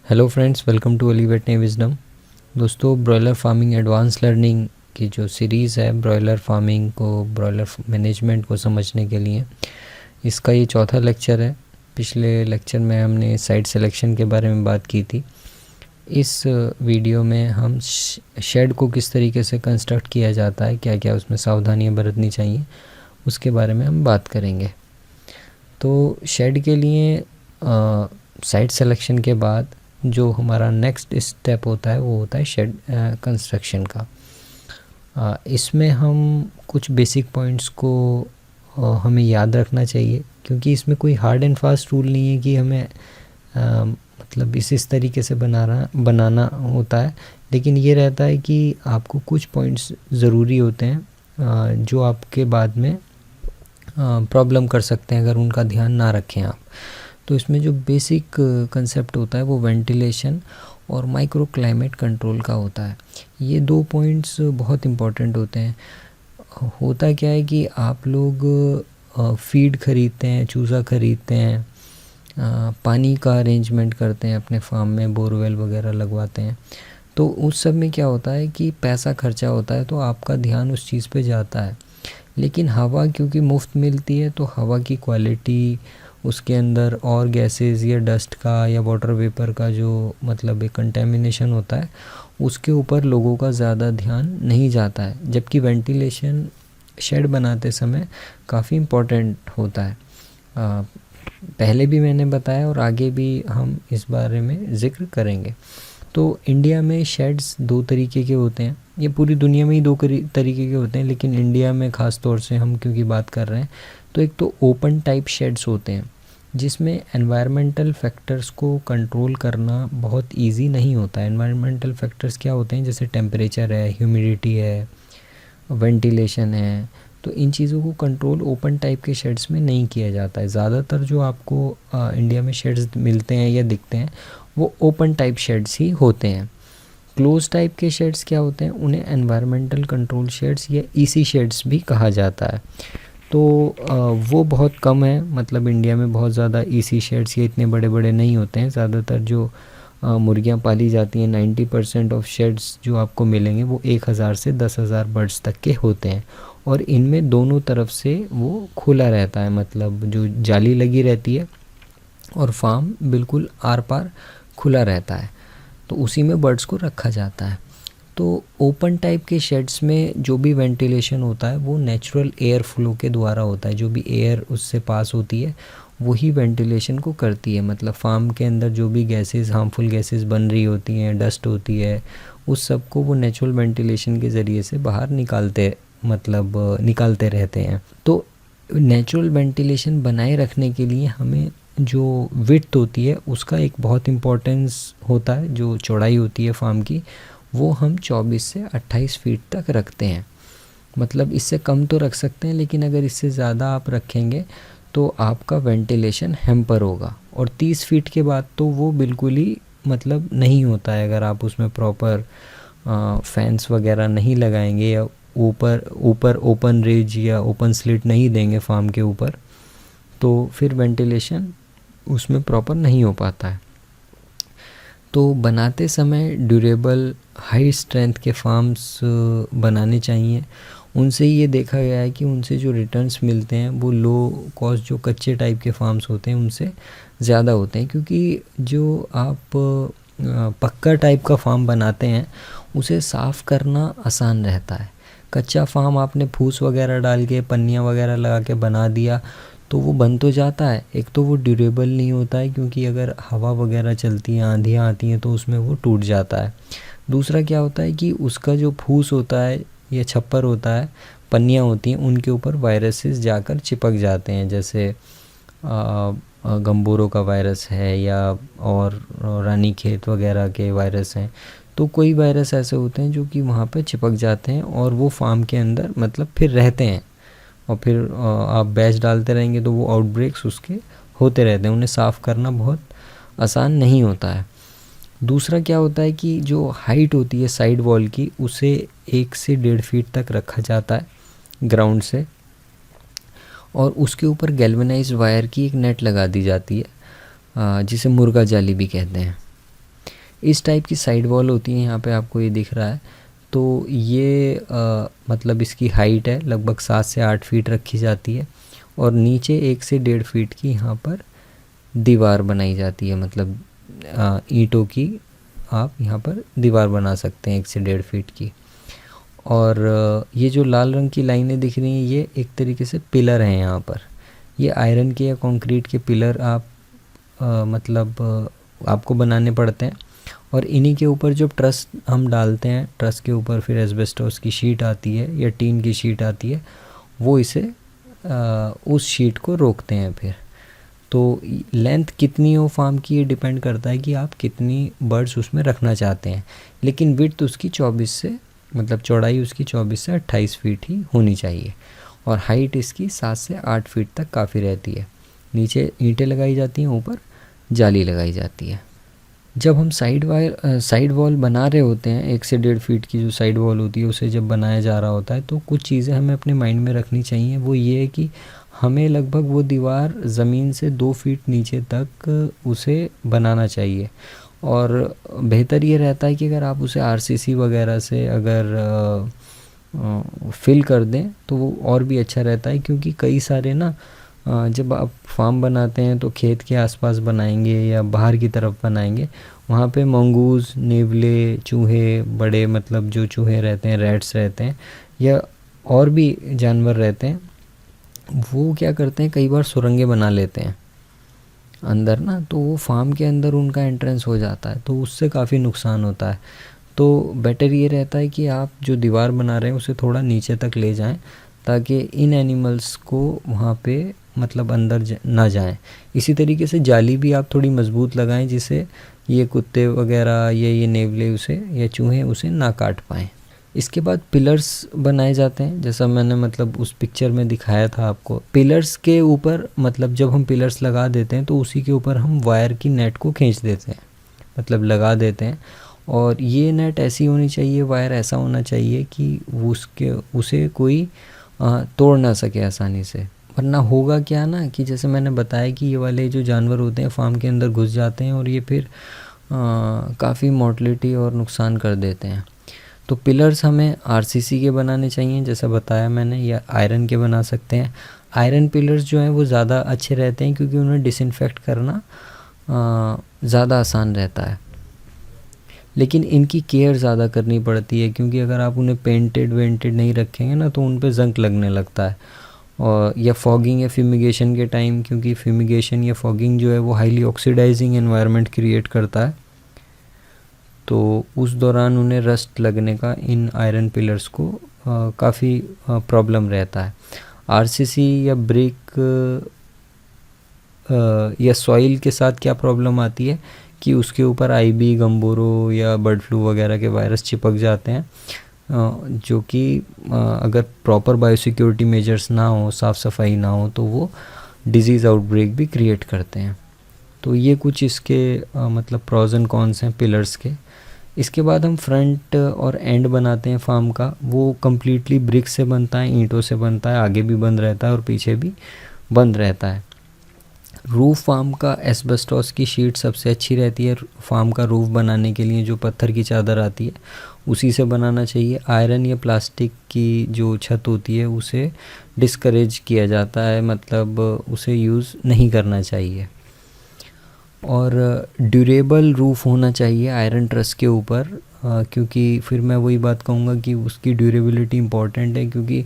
Hello friends, welcome to veterinary wisdom. दोस्तों, broiler farming advance learning की जो series है ब्रॉयलर फार्मिंग को, ब्रॉयलर मैनेजमेंट को समझने के लिए, इसका ये चौथा लेक्चर है। पिछले लेक्चर में हमने साइट सिलेक्शन के बारे में बात की थी। इस वीडियो में हम शेड को किस तरीके से कंस्ट्रक्ट किया जाता है, क्या क्या उसमें सावधानियाँ बरतनी चाहिए, उसके बारे में हम बात करेंगे। तो शेड के लिए साइट सिलेक्शन के बाद जो हमारा नेक्स्ट स्टेप होता है वो होता है शेड कंस्ट्रक्शन का। इसमें हम कुछ बेसिक पॉइंट्स को हमें याद रखना चाहिए, क्योंकि इसमें कोई हार्ड एंड फास्ट रूल नहीं है कि हमें मतलब इस तरीके से बनाना होता है। लेकिन ये रहता है कि आपको कुछ पॉइंट्स ज़रूरी होते हैं जो आपके बाद में प्रॉब्लम कर सकते हैं अगर उनका ध्यान ना रखें आप। तो इसमें जो बेसिक कंसेप्ट होता है वो वेंटिलेशन और माइक्रो क्लाइमेट कंट्रोल का होता है। ये दो पॉइंट्स बहुत इम्पॉर्टेंट होते हैं। होता क्या है कि आप लोग फीड ख़रीदते हैं, चूज़ा ख़रीदते हैं, पानी का अरेंजमेंट करते हैं अपने फार्म में, बोरवेल वगैरह लगवाते हैं। तो उस सब में क्या होता है कि पैसा खर्चा होता है, तो आपका ध्यान उस चीज़ पे जाता है। लेकिन हवा क्योंकि मुफ्त मिलती है, तो हवा की क्वालिटी, उसके अंदर और गैसेस या डस्ट का या वाटर वेपर का जो मतलब एक कंटेमिनेशन होता है, उसके ऊपर लोगों का ज़्यादा ध्यान नहीं जाता है। जबकि वेंटिलेशन शेड बनाते समय काफ़ी इम्पोर्टेंट होता है। पहले भी मैंने बताया और आगे भी हम इस बारे में ज़िक्र करेंगे। तो इंडिया में शेड्स दो तरीके के होते हैं, ये पूरी दुनिया में ही दो तरीके के होते हैं, लेकिन इंडिया में ख़ास तौर से हम क्योंकि बात कर रहे हैं, तो एक तो ओपन टाइप शेड्स होते हैं जिसमें एनवायरमेंटल फैक्टर्स को कंट्रोल करना बहुत इजी नहीं होता है। एनवायरमेंटल फैक्टर्स क्या होते हैं, जैसे टेम्परेचर है, ह्यूमिडिटी है, वेंटिलेशन है। तो इन चीज़ों को कंट्रोल ओपन टाइप के शेड्स में नहीं किया जाता है। ज़्यादातर जो आपको इंडिया में शेड्स मिलते हैं या दिखते हैं वो ओपन टाइप शेड्स ही होते हैं। क्लोज टाइप के शेड्स क्या होते हैं, उन्हें एनवायरमेंटल कंट्रोल शेड्स या ईसी शेड्स भी कहा जाता है। तो वो बहुत कम है, मतलब इंडिया में बहुत ज़्यादा ईसी शेड्स ये इतने बड़े बड़े नहीं होते हैं। ज़्यादातर जो मुर्गियाँ पाली जाती हैं, 90% ऑफ शेड्स जो आपको मिलेंगे वो 1000 से 10,000 बर्ड्स तक के होते हैं। और इनमें दोनों तरफ से वो खुला रहता है, मतलब जो जाली लगी रहती है और फार्म बिल्कुल आर पार खुला रहता है, तो उसी में बर्ड्स को रखा जाता है। तो ओपन टाइप के शेड्स में जो भी वेंटिलेशन होता है वो नेचुरल एयर फ्लो के द्वारा होता है। जो भी एयर उससे पास होती है वही वेंटिलेशन को करती है। मतलब फार्म के अंदर जो भी गैसेस, हार्मफुल गैसेस बन रही होती हैं, डस्ट होती है, उस सब को वो नेचुरल वेंटिलेशन के ज़रिए से बाहर निकालते रहते हैं। तो नेचुरल वेंटिलेशन बनाए रखने के लिए हमें जो विड्थ होती है उसका एक बहुत इम्पोर्टेंस होता है। जो चौड़ाई होती है फार्म की, वो हम 24 से 28 फीट तक रखते हैं। मतलब इससे कम तो रख सकते हैं, लेकिन अगर इससे ज़्यादा आप रखेंगे तो आपका वेंटिलेशन हैम्पर होगा। और 30 फीट के बाद तो वो बिल्कुल ही मतलब नहीं होता है। अगर आप उसमें प्रॉपर फैंस वगैरह नहीं लगाएंगे या ऊपर ओपन रिज या ओपन स्लिट नहीं देंगे फार्म के ऊपर, तो फिर वेंटिलेशन उसमें प्रॉपर नहीं हो पाता है। तो बनाते समय ड्यूरेबल हाई स्ट्रेंथ के फार्म्स बनाने चाहिए। उनसे ये देखा गया है कि उनसे जो रिटर्न्स मिलते हैं वो लो कॉस्ट जो कच्चे टाइप के फार्म्स होते हैं उनसे ज़्यादा होते हैं। क्योंकि जो आप पक्का टाइप का फार्म बनाते हैं उसे साफ़ करना आसान रहता है। कच्चा फार्म आपने फूस वगैरह डाल के, पन्नियाँ वगैरह लगा के बना दिया तो वो बन तो जाता है, एक तो वो ड्यूरेबल नहीं होता है क्योंकि अगर हवा वगैरह चलती है, आंधियाँ आती हैं तो उसमें वो टूट जाता है। दूसरा क्या होता है कि उसका जो फूस होता है या छप्पर होता है, पन्नियाँ होती हैं, उनके ऊपर वायरसेस जाकर चिपक जाते हैं। जैसे गम्बोरो का वायरस है या और रानीखेत वगैरह के वायरस हैं। तो कोई वायरस ऐसे होते हैं जो कि वहाँ पे चिपक जाते हैं और वो फार्म के अंदर मतलब फिर रहते हैं, और फिर आप बैच डालते रहेंगे तो वो आउटब्रेक्स उसके होते रहते हैं। उन्हें साफ़ करना बहुत आसान नहीं होता है। दूसरा क्या होता है कि जो हाइट होती है साइड वॉल की, उसे 1 से 1.5 फीट तक रखा जाता है ग्राउंड से, और उसके ऊपर गैल्वेनाइज्ड वायर की एक नेट लगा दी जाती है जिसे मुर्गा जाली भी कहते हैं। इस टाइप की साइड वॉल होती है, यहाँ पे आपको ये दिख रहा है। तो ये मतलब इसकी हाइट है लगभग 7 से 8 फीट रखी जाती है और नीचे 1 से 1.5 फीट की यहाँ पर दीवार बनाई जाती है, मतलब ईंटों की आप यहाँ पर दीवार बना सकते हैं 1 से 1.5 फीट की। और ये जो लाल रंग की लाइनें दिख रही हैं ये एक तरीके से पिलर हैं यहाँ पर। ये आयरन के या कंक्रीट के पिलर आप आपको बनाने पड़ते हैं और इन्हीं के ऊपर जो ट्रस हम डालते हैं, ट्रस के ऊपर फिर एस्बेस्टोस की शीट आती है या टीन की शीट आती है, वो इसे उस शीट को रोकते हैं फिर। तो लेंथ कितनी हो फार्म की ये डिपेंड करता है कि आप कितनी बर्ड्स उसमें रखना चाहते हैं, लेकिन विड्थ उसकी 24 से मतलब चौड़ाई उसकी 24 से 28 फीट ही होनी चाहिए और हाइट इसकी 7 से 8 फीट तक काफ़ी रहती है। नीचे ईंटें लगाई जाती हैं, ऊपर जाली लगाई जाती है। जब हम साइड वॉल बना रहे होते हैं, 1 से 1.5 फीट की जो साइड वॉल होती है उसे जब बनाया जा रहा होता है तो कुछ चीज़ें हमें अपने माइंड में रखनी चाहिए। वो ये है कि हमें लगभग वो दीवार ज़मीन से 2 फीट नीचे तक उसे बनाना चाहिए और बेहतर ये रहता है कि अगर आप उसे आरसीसी वगैरह से अगर फिल कर दें तो वो और भी अच्छा रहता है, क्योंकि कई सारे ना जब आप फार्म बनाते हैं तो खेत के आसपास बनाएंगे या बाहर की तरफ बनाएंगे, वहाँ पे मंगूज़, नेवले, चूहे, बड़े मतलब जो चूहे रहते हैं, रैट्स रहते हैं या और भी जानवर रहते हैं, वो क्या करते हैं कई बार सुरंगें बना लेते हैं अंदर ना, तो वो फार्म के अंदर उनका एंट्रेंस हो जाता है, तो उससे काफ़ी नुकसान होता है। तो बेटर ये रहता है कि आप जो दीवार बना रहे हैं उसे थोड़ा नीचे तक ले जाएं ताकि इन एनिमल्स को वहाँ पे मतलब अंदर ना जाएं। इसी तरीके से जाली भी आप थोड़ी मज़बूत लगाएं जिससे ये कुत्ते वगैरह या ये नेवले उसे या चूहे उसे ना काट पाएँ। इसके बाद पिलर्स बनाए जाते हैं, जैसा मैंने मतलब उस पिक्चर में दिखाया था आपको। पिलर्स के ऊपर मतलब जब हम पिलर्स लगा देते हैं तो उसी के ऊपर हम वायर की नेट को खींच देते हैं, मतलब लगा देते हैं। और ये नेट ऐसी होनी चाहिए, वायर ऐसा होना चाहिए कि उसे कोई तोड़ ना सके आसानी से, वरना होगा क्या ना कि जैसे मैंने बताया कि ये वाले जो जानवर होते हैं फार्म के अंदर घुस जाते हैं और ये फिर काफ़ी मोर्टलिटी और नुकसान कर देते हैं। तो पिलर्स हमें आरसीसी के बनाने चाहिए जैसा बताया मैंने, या आयरन के बना सकते हैं। आयरन पिलर्स जो हैं वो ज़्यादा अच्छे रहते हैं क्योंकि उन्हें डिसइंफेक्ट करना ज़्यादा आसान रहता है, लेकिन इनकी केयर ज़्यादा करनी पड़ती है क्योंकि अगर आप उन्हें पेंटेड वेंटेड नहीं रखेंगे ना तो उन पे जंक लगने लगता है। और या फॉगिंग या फ्यूमिगेशन के टाइम, क्योंकि फ्यूमिगेशन या फॉगिंग जो है वो हाईली ऑक्सीडाइजिंग एनवायरनमेंट क्रिएट करता है, तो उस दौरान उन्हें रस्ट लगने का इन आयरन पिलर्स को काफ़ी प्रॉब्लम रहता है। आरसीसी या ब्रिक या सॉइल के साथ क्या प्रॉब्लम आती है कि उसके ऊपर आईबी, गम्बोरो या बर्ड फ्लू वगैरह के वायरस चिपक जाते हैं, जो कि अगर प्रॉपर बायोसिक्योरिटी मेजर्स ना हो, साफ़ सफाई ना हो, तो वो डिजीज़ आउटब्रेक भी क्रिएट करते हैं। तो ये कुछ इसके मतलब प्रॉज एंड कॉन्स हैं पिलर्स के। इसके बाद हम फ्रंट और एंड बनाते हैं फार्म का, वो कम्प्लीटली ब्रिक से बनता है, ईंटों से बनता है, आगे भी बंद रहता है और पीछे भी बंद रहता है। रूफ़ फार्म का एस्बेस्टॉस की शीट सबसे अच्छी रहती है फार्म का रूफ़ बनाने के लिए, जो पत्थर की चादर आती है उसी से बनाना चाहिए। आयरन या प्लास्टिक की जो छत होती है उसे डिस्करेज किया जाता है, मतलब उसे यूज़ नहीं करना चाहिए। और ड्यूरेबल रूफ़ होना चाहिए आयरन ट्रस के ऊपर, क्योंकि फिर मैं वही बात कहूँगा कि उसकी ड्यूरेबिलिटी इम्पॉर्टेंट है, क्योंकि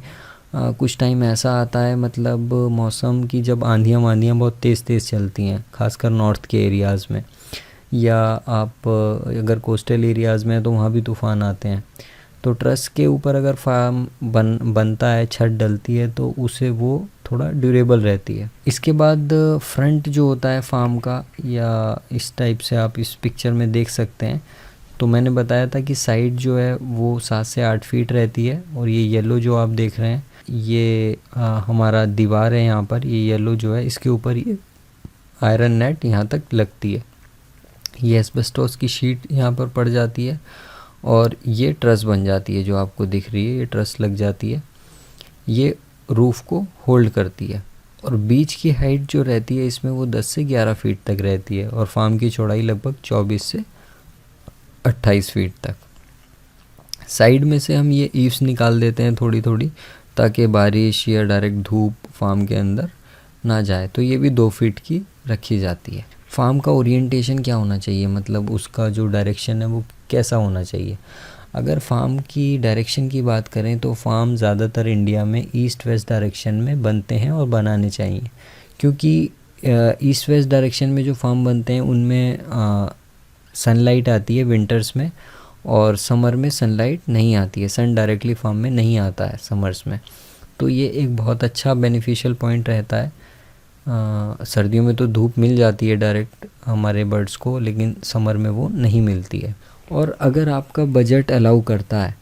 कुछ टाइम ऐसा आता है मतलब मौसम की जब आंधियाँ बहुत तेज़ चलती हैं, खासकर नॉर्थ के एरियाज़ में, या आप अगर कोस्टल एरियाज़ में तो वहाँ भी तूफ़ान आते हैं। तो ट्रस के ऊपर अगर फार्म बनता है, छत डलती है, तो उसे वो थोड़ा ड्यूरेबल रहती है। इसके बाद फ्रंट जो होता है फार्म का, या इस टाइप से आप इस पिक्चर में देख सकते हैं, तो मैंने बताया था कि साइड जो है वो 7 से 8 फीट रहती है। और ये येलो जो आप देख रहे हैं ये हमारा दीवार है, यहाँ पर ये येलो जो है इसके ऊपर ये आयरन नेट यहाँ तक लगती है, ये एस्बेस्टोस की शीट यहाँ पर पड़ जाती है और ये ट्रस बन जाती है जो आपको दिख रही है, ये ट्रस लग जाती है, ये रूफ़ को होल्ड करती है। और बीच की हाइट जो रहती है इसमें वो 10 से 11 फीट तक रहती है और फार्म की चौड़ाई लगभग 24 से 28 फीट तक। साइड में से हम ये ईव्स निकाल देते हैं थोड़ी थोड़ी, ताकि बारिश या डायरेक्ट धूप फार्म के अंदर ना जाए। तो ये भी 2 फीट की रखी जाती है। फार्म का ओरिएंटेशन क्या होना चाहिए, मतलब उसका जो डायरेक्शन है वो कैसा होना चाहिए। अगर फार्म की डायरेक्शन की बात करें तो फार्म ज़्यादातर इंडिया में ईस्ट वेस्ट डायरेक्शन में बनते हैं और बनाने चाहिए, क्योंकि ईस्ट वेस्ट डायरेक्शन में जो फार्म बनते हैं उनमें सनलाइट आती है विंटर्स में, और समर में सनलाइट नहीं आती है। सन डायरेक्टली फार्म में नहीं आता है समर्स में, तो ये एक बहुत अच्छा बेनिफिशियल पॉइंट रहता है। सर्दियों में तो धूप मिल जाती है डायरेक्ट हमारे बर्ड्स को, लेकिन समर में वो नहीं मिलती है। और अगर आपका बजट अलाउ करता है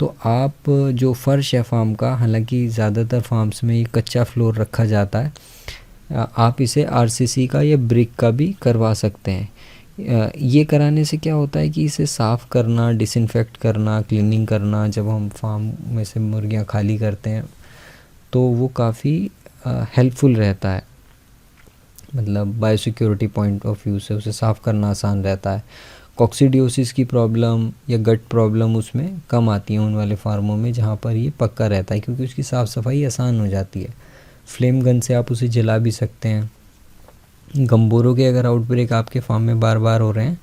तो आप जो फ़र्श है फार्म का, हालांकि ज़्यादातर फार्म्स में ये कच्चा फ्लोर रखा जाता है, आप इसे आरसीसी का या ब्रिक का भी करवा सकते हैं। ये कराने से क्या होता है कि इसे साफ़ करना, डिसइंफेक्ट करना, क्लीनिंग करना, जब हम फार्म में से मुर्गियाँ खाली करते हैं तो वो काफ़ी हेल्पफुल रहता है। मतलब बायोसिक्योरिटी पॉइंट ऑफ व्यू से उसे साफ़ करना आसान रहता है। कॉक्सीडियोसिस की प्रॉब्लम या गट प्रॉब्लम उसमें कम आती है उन वाले फार्मों में जहाँ पर ये पक्का रहता है, क्योंकि उसकी साफ़ सफाई आसान हो जाती है। फ्लेम गन से आप उसे जला भी सकते हैं। गम्बोरों के अगर आउटब्रेक आपके फार्म में बार बार हो रहे हैं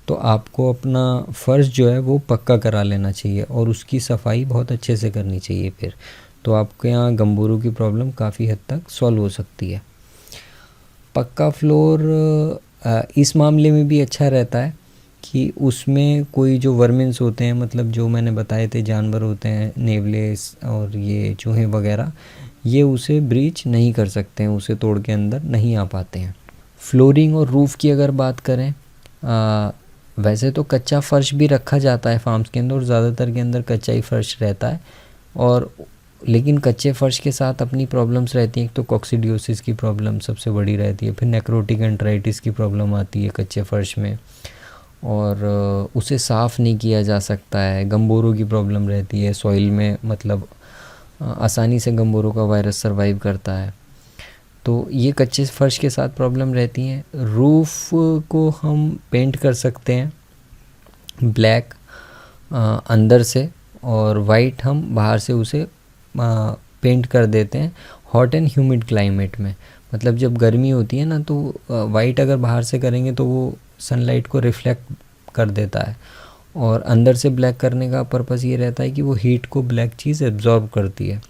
तो आपको अपना फ़र्श जो है वो पक्का करा लेना चाहिए और उसकी सफाई बहुत अच्छे से करनी चाहिए फिर, तो आपके यहाँ गम्बोरों की प्रॉब्लम काफ़ी हद तक सॉल्व हो सकती है। पक्का फ्लोर इस मामले में भी अच्छा रहता है कि उसमें कोई जो वर्मिन्स होते हैं, मतलब जो मैंने बताए थे जानवर होते हैं, नेवलेस और ये चूहे वगैरह, ये उसे ब्रीच नहीं कर सकते हैं, उसे तोड़ के अंदर नहीं आ पाते हैं। फ्लोरिंग और रूफ़ की अगर बात करें, वैसे तो कच्चा फ़र्श भी रखा जाता है फार्म्स के अंदर, और ज़्यादातर के अंदर कच्चा ही फ़र्श रहता है, और लेकिन कच्चे फ़र्श के साथ अपनी प्रॉब्लम्स रहती हैं। एक तो कॉक्सीडियोसिस की प्रॉब्लम सबसे बड़ी रहती है, फिर नेक्रोटिक एंटराइटिस की प्रॉब्लम आती है कच्चे फ़र्श में, और उसे साफ़ नहीं किया जा सकता है। गम्बोरों की प्रॉब्लम रहती है सॉइल में, मतलब आसानी से गम्बोरों का वायरस सर्वाइव करता है, तो ये कच्चे फ़र्श के साथ प्रॉब्लम रहती हैं। रूफ़ को हम पेंट कर सकते हैं ब्लैक अंदर से, और वाइट हम बाहर से उसे पेंट कर देते हैं हॉट एंड ह्यूमिड क्लाइमेट में। मतलब जब गर्मी होती है ना, तो वाइट अगर बाहर से करेंगे तो वो सनलाइट को रिफ्लेक्ट कर देता है, और अंदर से ब्लैक करने का पर्पस ये रहता है कि वो हीट को ब्लैक चीज़ एब्जॉर्ब करती है।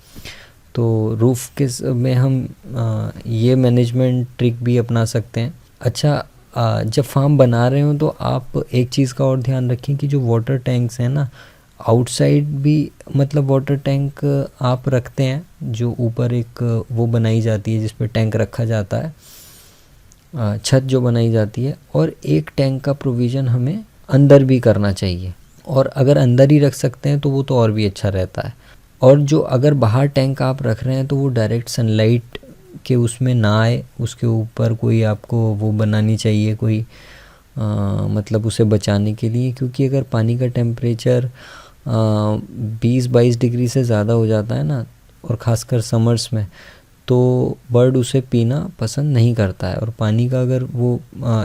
तो रूफ़ के में हम ये मैनेजमेंट ट्रिक भी अपना सकते हैं। अच्छा, जब फार्म बना रहे हो तो आप एक चीज़ का और ध्यान रखें कि जो वाटर टैंक्स हैं ना, आउटसाइड भी, मतलब वाटर टैंक आप रखते हैं जो ऊपर एक वो बनाई जाती है जिस पे टैंक रखा जाता है, छत जो बनाई जाती है, और एक टैंक का प्रोविज़न हमें अंदर भी करना चाहिए, और अगर अंदर ही रख सकते हैं तो वो तो और भी अच्छा रहता है। और जो अगर बाहर टैंक आप रख रहे हैं तो वो डायरेक्ट सनलाइट के उसमें ना आए, उसके ऊपर कोई आपको वो बनानी चाहिए कोई मतलब उसे बचाने के लिए, क्योंकि अगर पानी का टेम्परेचर 20-22 डिग्री से ज़्यादा हो जाता है ना, और ख़ासकर समर्स में, तो बर्ड उसे पीना पसंद नहीं करता है, और पानी का अगर वो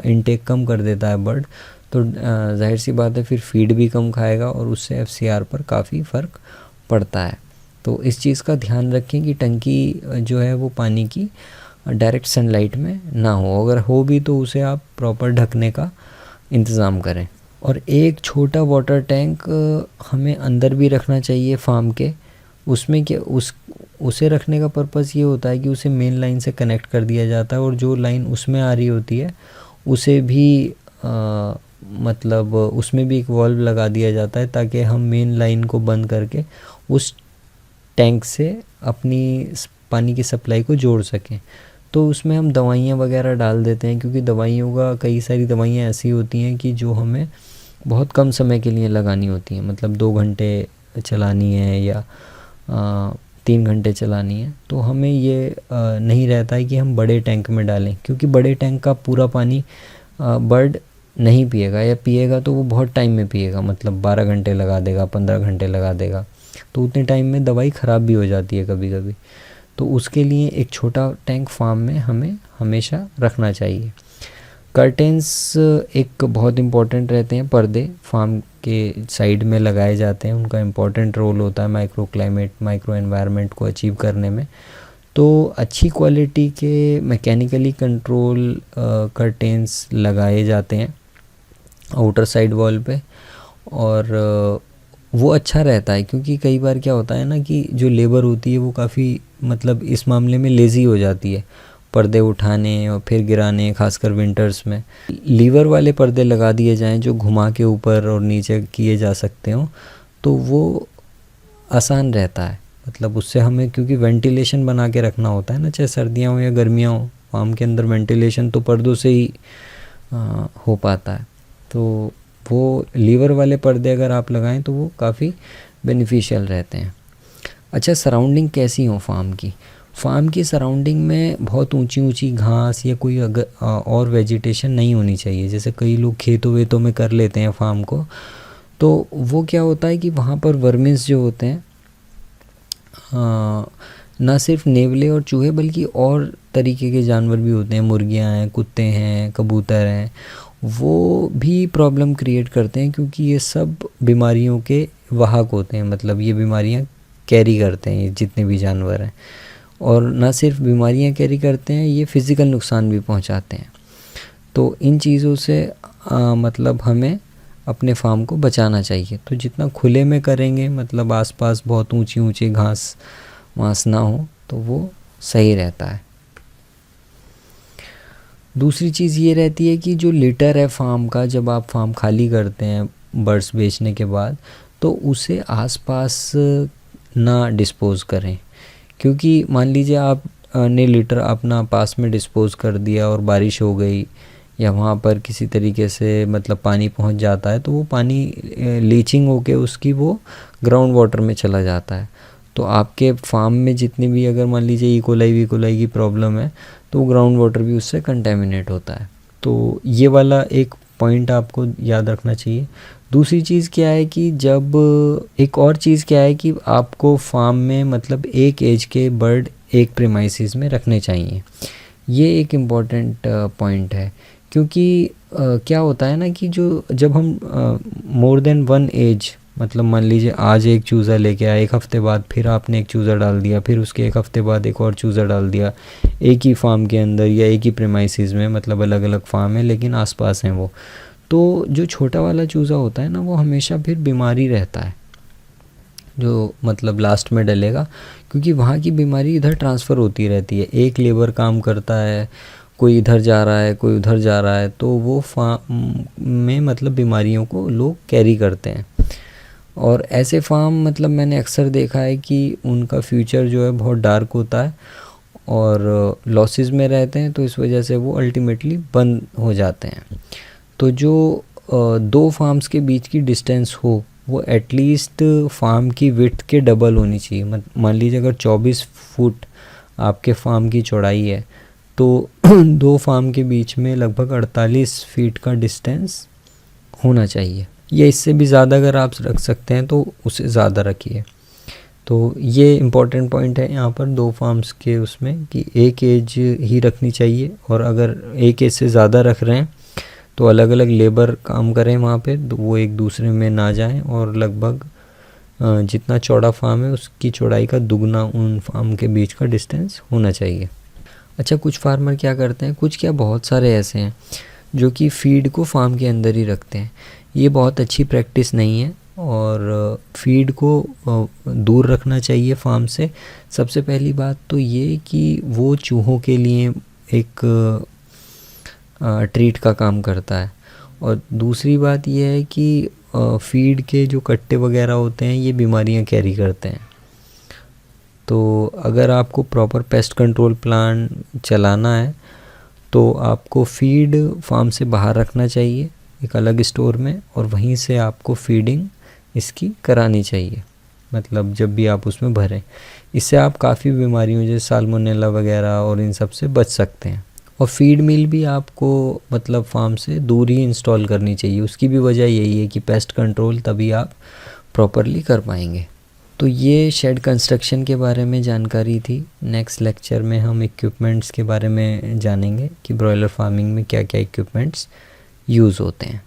इनटेक कम कर देता है बर्ड, तो जाहिर सी बात है फिर फीड भी कम खाएगा, और उससे एफसीआर पर काफ़ी फ़र्क पड़ता है। तो इस चीज़ का ध्यान रखें कि टंकी जो है वो पानी की डायरेक्ट सनलाइट में ना हो, अगर हो भी तो उसे आप प्रॉपर ढकने का इंतज़ाम करें। और एक छोटा वाटर टैंक हमें अंदर भी रखना चाहिए फार्म के। उसमें क्या उसे रखने का पर्पस ये होता है कि उसे मेन लाइन से कनेक्ट कर दिया जाता है, और जो लाइन उसमें आ रही होती है उसे भी मतलब उसमें भी एक वाल्व लगा दिया जाता है, ताकि हम मेन लाइन को बंद करके उस टैंक से अपनी पानी की सप्लाई को जोड़ सकें। तो उसमें हम दवाइयाँ वगैरह डाल देते हैं, क्योंकि दवाइयों का कई सारी दवाइयाँ ऐसी होती हैं कि जो हमें बहुत कम समय के लिए लगानी होती हैं, मतलब 2 घंटे चलानी है या 3 घंटे चलानी है, तो हमें ये नहीं रहता है कि हम बड़े टैंक में डालें, क्योंकि बड़े टैंक का पूरा पानी बर्ड नहीं पिएगा, या पिएगा तो वो बहुत टाइम में पिएगा, मतलब 12 घंटे लगा देगा, 15 घंटे लगा देगा, तो उतने टाइम में दवाई ख़राब भी हो जाती है कभी कभी। तो उसके लिए एक छोटा टैंक फार्म में हमें हमेशा रखना चाहिए। कर्टेंस एक बहुत इम्पोर्टेंट रहते हैं, पर्दे फार्म के साइड में लगाए जाते हैं, उनका इम्पोर्टेंट रोल होता है माइक्रो क्लाइमेट, माइक्रो एनवायरनमेंट को अचीव करने में। तो अच्छी क्वालिटी के मैकेनिकली कंट्रोल कर्टेंस लगाए जाते हैं आउटर साइड वॉल पे, और वो अच्छा रहता है, क्योंकि कई बार क्या होता है ना कि जो लेबर होती है वो काफ़ी मतलब इस मामले में लेज़ी हो जाती है, पर्दे उठाने और फिर गिराने, खासकर विंटर्स में। लीवर वाले पर्दे लगा दिए जाएं जो घुमा के ऊपर और नीचे किए जा सकते हो, तो वो आसान रहता है। मतलब उससे हमें, क्योंकि वेंटिलेशन बना के रखना होता है ना, चाहे सर्दियाँ हो या गर्मियाँ हो, फार्म के अंदर वेंटिलेशन तो पर्दों से ही हो पाता है। तो वो लीवर वाले पर्दे अगर आप लगाएं तो वो काफ़ी बेनिफिशियल रहते हैं। अच्छा, सराउंडिंग कैसी हो फार्म की? फार्म की सराउंडिंग में बहुत ऊंची ऊंची घास या कोई और वेजिटेशन नहीं होनी चाहिए। जैसे कई लोग खेतों वेतों में कर लेते हैं फार्म को, तो वो क्या होता है कि वहाँ पर वर्मिस जो होते हैं, ना सिर्फ नेवले और चूहे बल्कि और तरीके के जानवर भी होते हैं, मुर्गियाँ हैं, कुत्ते हैं, कबूतर हैं, वो भी प्रॉब्लम क्रिएट करते हैं, क्योंकि ये सब बीमारियों के वाहक होते हैं। मतलब ये बीमारियाँ कैरी करते हैं, ये जितने भी जानवर हैं, और ना सिर्फ बीमारियाँ कैरी करते हैं, ये फ़िज़िकल नुकसान भी पहुंचाते हैं। तो इन चीज़ों से मतलब हमें अपने फार्म को बचाना चाहिए। तो जितना खुले में करेंगे, मतलब आसपास बहुत ऊंची ऊंची घास वास ना हो, तो वो सही रहता है। दूसरी चीज़ ये रहती है कि जो लिटर है फार्म का, जब आप फार्म खाली करते हैं बर्ड्स बेचने के बाद, तो उसे आसपास ना डिस्पोज़ करें। क्योंकि मान लीजिए आप ने लिटर अपना पास में डिस्पोज़ कर दिया और बारिश हो गई या वहाँ पर किसी तरीके से मतलब पानी पहुँच जाता है, तो वो पानी लीचिंग होके उसकी वो ग्राउंड वाटर में चला जाता है। तो आपके फार्म में जितनी भी, अगर मान लीजिए ई कोलाई की प्रॉब्लम है, तो ग्राउंड वाटर भी उससे कंटेमिनेट होता है। तो ये वाला एक पॉइंट आपको याद रखना चाहिए। दूसरी चीज़ क्या है कि जब, एक और चीज़ क्या है कि आपको फार्म में मतलब एक एज के बर्ड एक प्रीमाइसिस में रखने चाहिए। ये एक इम्पॉर्टेंट पॉइंट है, क्योंकि क्या होता है ना कि जो जब हम मोर देन वन एज, मतलब मान लीजिए आज एक चूज़ा लेके आया, एक हफ़्ते बाद फिर आपने एक चूज़ा डाल दिया, फिर उसके एक हफ़्ते बाद एक और चूज़ा डाल दिया, एक ही फार्म के अंदर या एक ही प्रीमाइसिस में, मतलब अलग अलग फार्म है लेकिन आसपास हैं वो, तो जो छोटा वाला चूज़ा होता है ना, वो हमेशा फिर बीमारी रहता है, जो मतलब लास्ट में डलेगा, क्योंकि वहाँ की बीमारी इधर ट्रांसफ़र होती रहती है। एक लेबर काम करता है, कोई इधर जा रहा है, कोई उधर जा रहा है, तो वो फार्म में मतलब बीमारियों को लोग कैरी करते हैं। और ऐसे फार्म मतलब मैंने अक्सर देखा है कि उनका फ्यूचर जो है बहुत डार्क होता है और लॉसेस में रहते हैं, तो इस वजह से वो अल्टीमेटली बंद हो जाते हैं। तो जो दो फार्म्स के बीच की डिस्टेंस हो, वो एटलीस्ट फार्म की विड्थ के डबल होनी चाहिए। मान लीजिए अगर 24 फुट आपके फार्म की चौड़ाई है, तो दो फार्म के बीच में लगभग 48 फीट का डिस्टेंस होना चाहिए, या इससे भी ज़्यादा अगर आप रख सकते हैं तो उससे ज़्यादा रखिए। तो ये इम्पॉर्टेंट पॉइंट है यहाँ पर दो फार्म्स के उसमें, कि एक एज ही रखनी चाहिए, और अगर एक एज से ज़्यादा रख रहे हैं तो अलग अलग लेबर काम करें वहाँ पे, तो वो एक दूसरे में ना जाएं, और लगभग जितना चौड़ा फार्म है उसकी चौड़ाई का दुगना उन फार्म के बीच का डिस्टेंस होना चाहिए। अच्छा, कुछ फार्मर क्या करते हैं, कुछ क्या बहुत सारे ऐसे हैं जो कि फीड को फार्म के अंदर ही रखते हैं। ये बहुत अच्छी प्रैक्टिस नहीं है, और फीड को दूर रखना चाहिए फार्म से। सबसे पहली बात तो ये कि वो चूहों के लिए एक ट्रीट का काम करता है, और दूसरी बात ये है कि फीड के जो कट्टे वगैरह होते हैं ये बीमारियां कैरी करते हैं। तो अगर आपको प्रॉपर पेस्ट कंट्रोल प्लान चलाना है तो आपको फीड फार्म से बाहर रखना चाहिए एक अलग स्टोर में, और वहीं से आपको फीडिंग इसकी करानी चाहिए, मतलब जब भी आप उसमें भरें। इससे आप काफ़ी बीमारियों जैसे साल्मोनेला वगैरह और इन सब से बच सकते हैं। और फीड मिल भी आपको मतलब फार्म से दूर ही इंस्टॉल करनी चाहिए। उसकी भी वजह यही है कि पेस्ट कंट्रोल तभी आप प्रॉपरली कर पाएंगे। तो ये शेड कंस्ट्रक्शन के बारे में जानकारी थी। नेक्स्ट लेक्चर में हम इक्विपमेंट्स के बारे में जानेंगे कि ब्रॉयलर फार्मिंग में क्या क्या इक्विपमेंट्स यूज़ होते हैं।